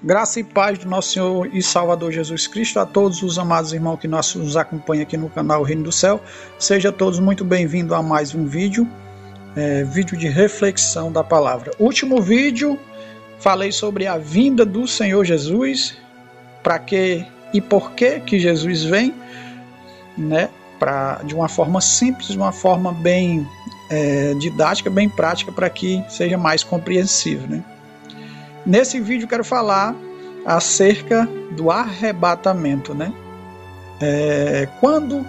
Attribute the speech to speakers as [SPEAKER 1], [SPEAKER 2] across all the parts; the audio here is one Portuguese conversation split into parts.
[SPEAKER 1] Graça e paz do nosso Senhor e Salvador Jesus Cristo a todos os amados irmãos que nos acompanham aqui no canal Reino do Céu. Sejam todos muito bem-vindos a mais um vídeo, vídeo de reflexão da palavra. Último vídeo, falei sobre a vinda do Senhor Jesus, para que e por que Jesus vem, né? De uma forma simples, de uma forma bem didática, bem prática, para que seja mais compreensível, né? Nesse vídeo eu quero falar acerca do arrebatamento, né? Quando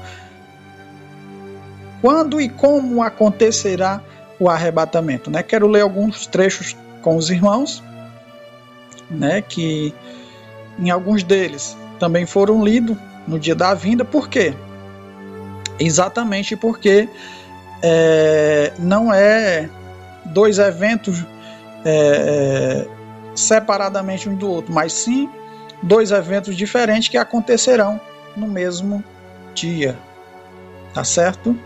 [SPEAKER 1] e como acontecerá o arrebatamento, né? Quero ler alguns trechos com os irmãos, né? Que em alguns deles também foram lidos no dia da vinda. Por quê? Exatamente porque não é dois eventos separadamente um do outro, mas sim dois eventos diferentes que acontecerão no mesmo dia, tá certo?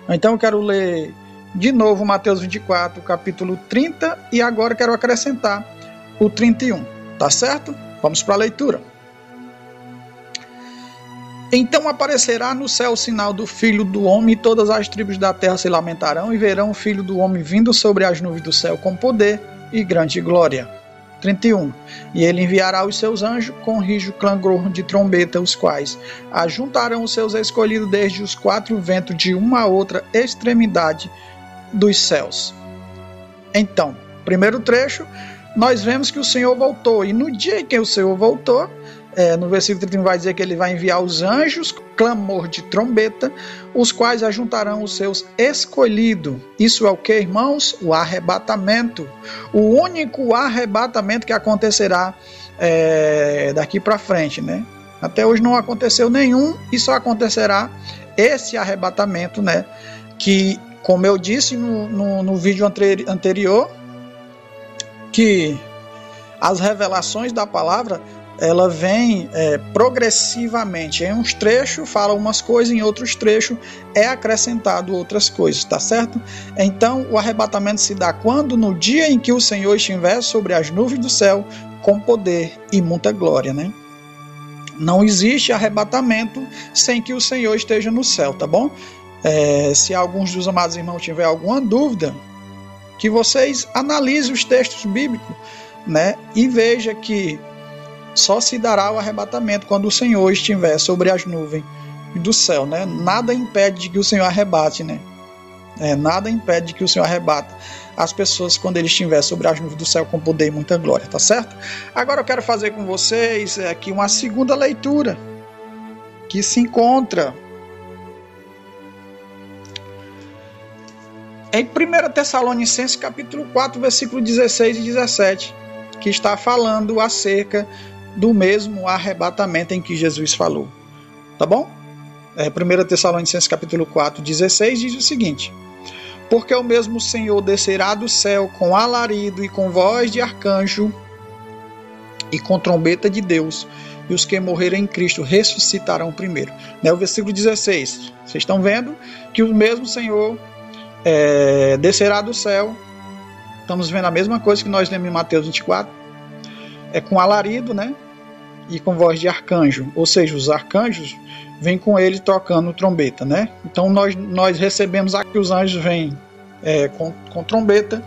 [SPEAKER 1] Então eu quero ler de novo Mateus 24, capítulo 30, e agora quero acrescentar o 31, tá certo? Vamos para a leitura. Então aparecerá no céu o sinal do Filho do Homem, e todas as tribos da terra se lamentarão e verão o Filho do Homem vindo sobre as nuvens do céu com poder e grande glória. 31. E ele enviará os seus anjos com rijo clangor de trombeta, os quais ajuntarão os seus escolhidos desde os quatro ventos de uma a outra extremidade dos céus. Então, primeiro trecho, nós vemos que o Senhor voltou, e no dia em que o Senhor voltou, no versículo 31 vai dizer que ele vai enviar os anjos, clamor de trombeta, os quais ajuntarão os seus escolhidos. Isso é o que, irmãos? O arrebatamento. O único arrebatamento que acontecerá daqui para frente, né? Até hoje não aconteceu nenhum, e só acontecerá esse arrebatamento, né? Que, como eu disse no vídeo anterior, que as revelações da palavra ela vem progressivamente. Em uns trechos fala umas coisas, em outros trechos é acrescentado outras coisas, tá certo? Então o arrebatamento se dá quando? No dia em que o Senhor estiver sobre as nuvens do céu com poder e muita glória, né? Não existe arrebatamento sem que o Senhor esteja no céu, tá bom? Se alguns dos amados irmãos tiver alguma dúvida, que vocês analisem os textos bíblicos, né? E veja que só se dará o arrebatamento quando o Senhor estiver sobre as nuvens do céu, né? Nada impede de que o Senhor arrebate, né? Nada impede de que o Senhor arrebata as pessoas quando ele estiver sobre as nuvens do céu com poder e muita glória, tá certo? Agora eu quero fazer com vocês aqui uma segunda leitura que se encontra em 1 Tessalonicenses capítulo 4, versículo 16 e 17, que está falando acerca do mesmo arrebatamento em que Jesus falou, tá bom? 1 Tessalonicenses capítulo 4, 16 diz o seguinte: porque o mesmo Senhor descerá do céu com alarido e com voz de arcanjo e com trombeta de Deus, e os que morrerem em Cristo ressuscitarão primeiro. O versículo 16, vocês estão vendo que o mesmo Senhor descerá do céu. Estamos vendo a mesma coisa que nós lemos em Mateus 24, com alarido, né? E com voz de arcanjo, ou seja, os arcanjos vêm com ele tocando trombeta, né? Então nós recebemos aqui, os anjos vêm com trombeta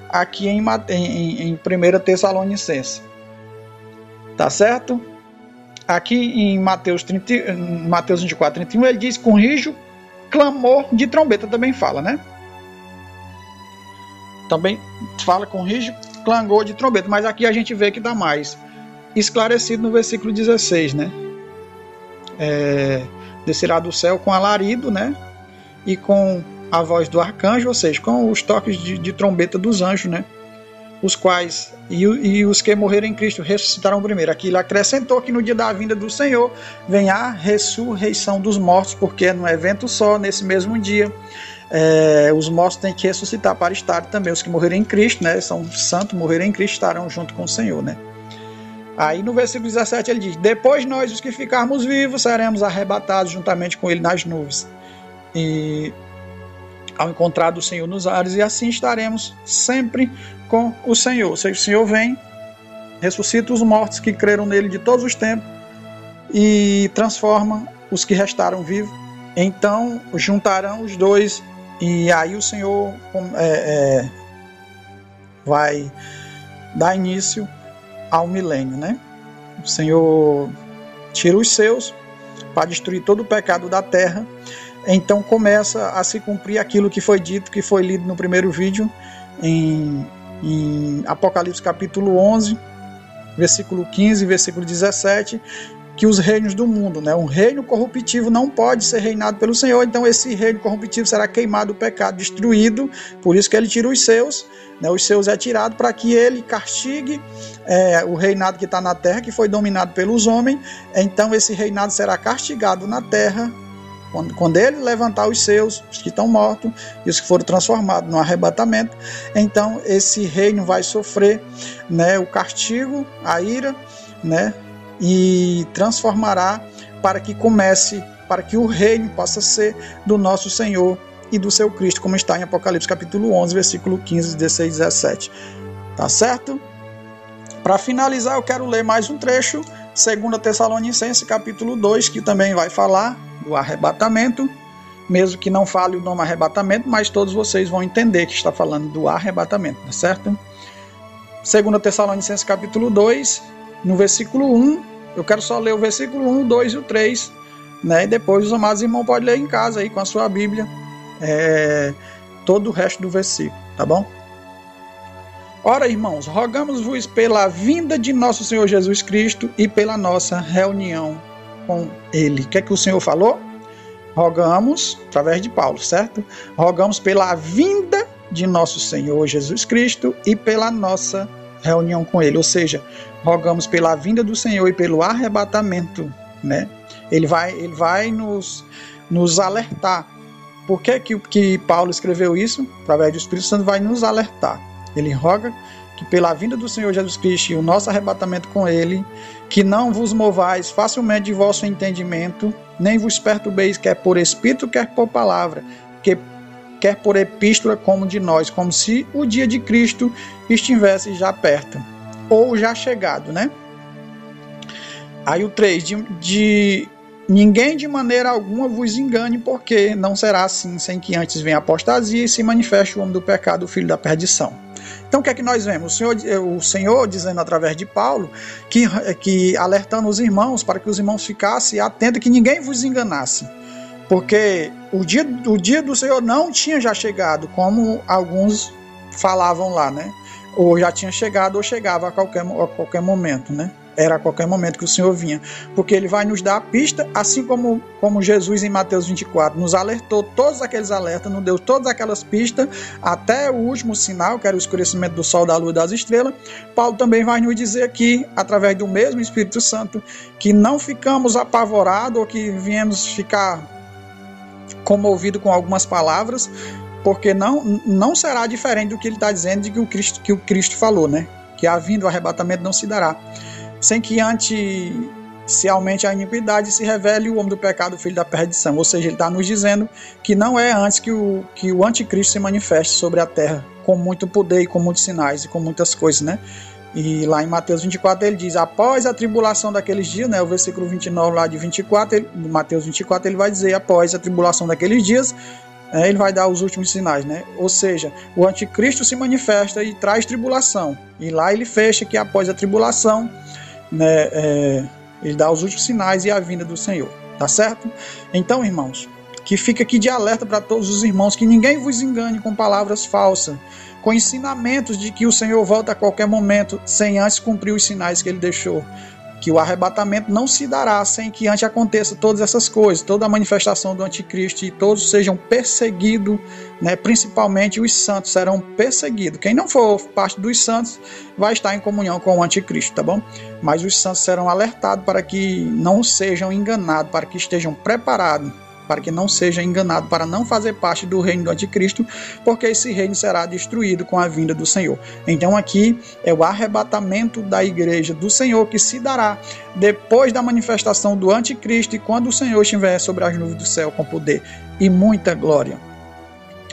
[SPEAKER 1] aqui em 1 Tessalonicenses, tá certo? Aqui em Mateus 24, 31 ele diz com rijo clamor de trombeta, também fala, né? Também fala com rijo clangor de trombeta, mas aqui a gente vê que dá mais esclarecido no versículo 16, né? Descerá do céu com alarido, né? E com a voz do arcanjo, ou seja, com os toques de trombeta dos anjos, né? Os quais, e os que morreram em Cristo ressuscitarão primeiro. Aqui ele acrescentou que no dia da vinda do Senhor vem a ressurreição dos mortos, porque num evento só, nesse mesmo dia, os mortos têm que ressuscitar para estar também. Os que morreram em Cristo, né, são santos, morreram em Cristo, estarão junto com o Senhor, né? Aí no versículo 17 ele diz: depois nós, os que ficarmos vivos, seremos arrebatados juntamente com ele nas nuvens, e ao encontrar do Senhor nos ares, e assim estaremos sempre com o Senhor. Ou seja, o Senhor vem ressuscita os mortos que creram nele de todos os tempos e transforma os que restaram vivos. Então juntarão os dois e aí o Senhor vai dar início ao milênio, né? O Senhor tira os seus para destruir todo o pecado da terra. Então começa a se cumprir aquilo que foi dito, que foi lido no primeiro vídeo, em Apocalipse capítulo 11, versículo 15 e versículo 17, que os reinos do mundo, né? Um reino corruptivo não pode ser reinado pelo Senhor, então esse reino corruptivo será queimado, o pecado destruído, por isso que ele tira os seus, né? Os seus é tirado para que ele castigue o reinado que está na terra, que foi dominado pelos homens. Então esse reinado será castigado na terra, quando ele levantar os seus, os que estão mortos, e os que foram transformados no arrebatamento. Então esse reino vai sofrer, né, o castigo, a ira, né, e transformará para que o reino possa ser do nosso Senhor e do seu Cristo, como está em Apocalipse capítulo 11, versículo 15, 16 e 17. Tá certo? Para finalizar, eu quero ler mais um trecho, 2 Tessalonicenses capítulo 2, que também vai falar do arrebatamento, mesmo que não fale o nome arrebatamento, mas todos vocês vão entender que está falando do arrebatamento, tá certo? 2 Tessalonicenses capítulo 2, no versículo 1, eu quero só ler o versículo 1, 2 e o 3, né? E depois os amados irmãos podem ler em casa aí com a sua Bíblia, todo o resto do versículo, tá bom? Ora, irmãos, rogamos-vos pela vinda de nosso Senhor Jesus Cristo e pela nossa reunião com Ele. O que é que o Senhor falou? Rogamos, através de Paulo, certo? Rogamos pela vinda de nosso Senhor Jesus Cristo e pela nossa reunião com Ele. Ou seja, rogamos pela vinda do Senhor e pelo arrebatamento, né? Ele vai nos alertar. Por que Paulo escreveu isso? Através do Espírito Santo vai nos alertar. Ele roga que pela vinda do Senhor Jesus Cristo e o nosso arrebatamento com Ele, que não vos movais facilmente de vosso entendimento, nem vos perturbeis, quer por espírito, quer por palavra, quer por epístola como de nós, como se o dia de Cristo estivesse já perto, ou já chegado, né? Aí o 3, de ninguém de maneira alguma vos engane, porque não será assim, sem que antes venha a apostasia e se manifeste o homem do pecado, o filho da perdição. Então o que é que nós vemos? O Senhor dizendo através de Paulo, que alertando os irmãos, para que os irmãos ficassem atentos, que ninguém vos enganasse. Porque o dia do Senhor não tinha já chegado, como alguns falavam lá, né? Ou já tinha chegado, ou chegava a qualquer momento, né? Era a qualquer momento que o Senhor vinha. Porque Ele vai nos dar a pista, assim como Jesus em Mateus 24 nos alertou, todos aqueles alertas, nos deu todas aquelas pistas, até o último sinal, que era o escurecimento do sol, da lua e das estrelas. Paulo também vai nos dizer aqui, através do mesmo Espírito Santo, que não ficamos apavorados, ou que viemos ficar comovido com algumas palavras, porque não será diferente do que ele está dizendo, de que o Cristo falou, né? Que a vinda, o arrebatamento não se dará sem que antes se aumente a iniquidade e se revele o homem do pecado, o filho da perdição. Ou seja, ele está nos dizendo que não é antes que o anticristo se manifeste sobre a terra com muito poder e com muitos sinais e com muitas coisas, né? E lá em Mateus 24 ele diz, após a tribulação daqueles dias, né, o versículo 29 lá de 24, de Mateus 24, ele vai dizer, após a tribulação daqueles dias, ele vai dar os últimos sinais, né? Ou seja, o anticristo se manifesta e traz tribulação. E lá ele fecha que após a tribulação, né, ele dá os últimos sinais e a vinda do Senhor. Tá certo? Então, irmãos, que fica aqui de alerta para todos os irmãos, que ninguém vos engane com palavras falsas, com ensinamentos de que o Senhor volta a qualquer momento, sem antes cumprir os sinais que ele deixou. Que o arrebatamento não se dará sem que antes aconteça todas essas coisas, toda a manifestação do anticristo, e todos sejam perseguidos, né? Principalmente os santos serão perseguidos. Quem não for parte dos santos vai estar em comunhão com o anticristo, tá bom? Mas os santos serão alertados para que não sejam enganados, para que estejam preparados, para que não seja enganado, para não fazer parte do reino do anticristo, porque esse reino será destruído com a vinda do Senhor. Então aqui é o arrebatamento da igreja do Senhor, que se dará depois da manifestação do anticristo, e quando o Senhor estiver sobre as nuvens do céu com poder e muita glória.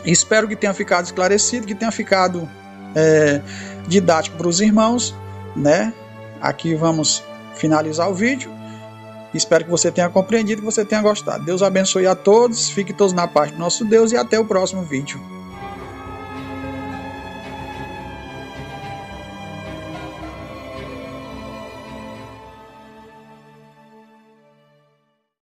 [SPEAKER 1] Espero que tenha ficado esclarecido, que tenha ficado didático para os irmãos, né? Aqui vamos finalizar o vídeo. Espero que você tenha compreendido, que você tenha gostado. Deus abençoe a todos, fiquem todos na paz do nosso Deus e até o próximo vídeo.